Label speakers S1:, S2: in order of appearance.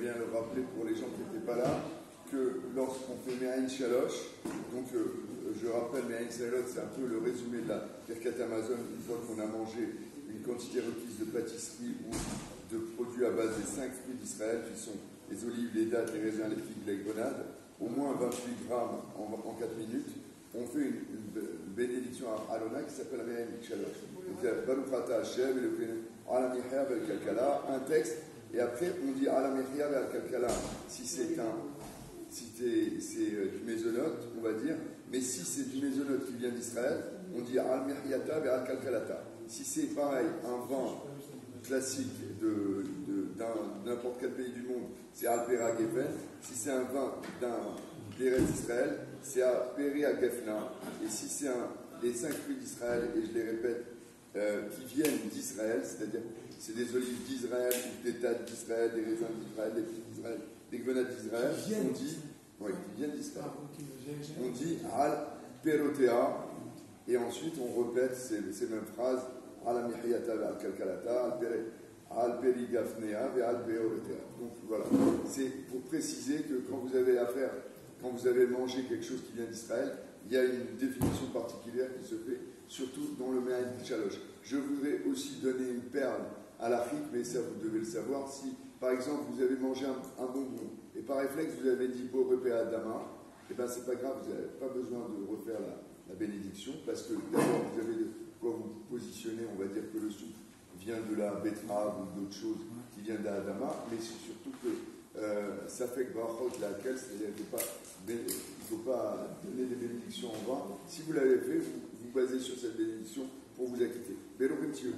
S1: bien le rappeler pour les gens qui n'étaient pas là, que lorsqu'on fait Me'ain Shalosh, donc je rappelle Me'ain Shalosh, c'est un peu le résumé de la Birkat Amazon, une fois qu'on a mangé une quantité requise de pâtisserie ou de produits à base des 5 fruits d'Israël, qui sont les olives, les dattes, les raisins, les figues, les grenades, au moins 28 grammes en 4 minutes, on fait une bénédiction à Alona qui s'appelle Me'ain Shalosh. Donc il y a Baruch Ata Hashem, Ala Mihya Vel Kalkala, un texte, et après on dit Ala Mihya Vel Kalkala, si c'est du mésonote, on va dire, mais si c'est du mésonote qui vient d'Israël, on dit Al Mihyata Vel Kalkalata. Si c'est pareil, un vin classique d'un n'importe quel pays du monde, c'est Al Pera Gefen. Si c'est un vin d'Eretz d'Israël, c'est à Peri à Gefna. Et si c'est les 5 fruits d'Israël, et je les répète, qui viennent d'Israël, c'est-à-dire c'est des olives d'Israël, des dattes d'Israël, des raisins d'Israël, des figues d'Israël, des grenades d'Israël, on dit, oui, qui viennent d'Israël. On dit Al Perotea, et ensuite on répète ces mêmes phrases, Al Mihyata Al Kalkalata, Al Perigafnea et Al Perotea. Donc voilà, c'est pour préciser que quand vous avez mangé quelque chose qui vient d'Israël, il y a une définition particulière qui se fait, surtout dans le Me'ain Shalosh. Je voudrais aussi donner une perle à l'Afrique, mais ça vous devez le savoir. Si, par exemple, vous avez mangé un bonbon, et par réflexe vous avez dit Borepé Adama, eh bien c'est pas grave, vous n'avez pas besoin de refaire la bénédiction, parce que d'abord vous avez de quoi vous positionner, on va dire que le soupe vient de la betterave ou d'autres choses qui viennent d'Adama, mais c'est surtout que ça fait que brachot laquelle, c'est-à-dire qu'il ne faut pas donner des bénédictions en vain. Si vous l'avez fait, vous basez sur cette bénédiction pour vous acquitter. Bélo, monsieur.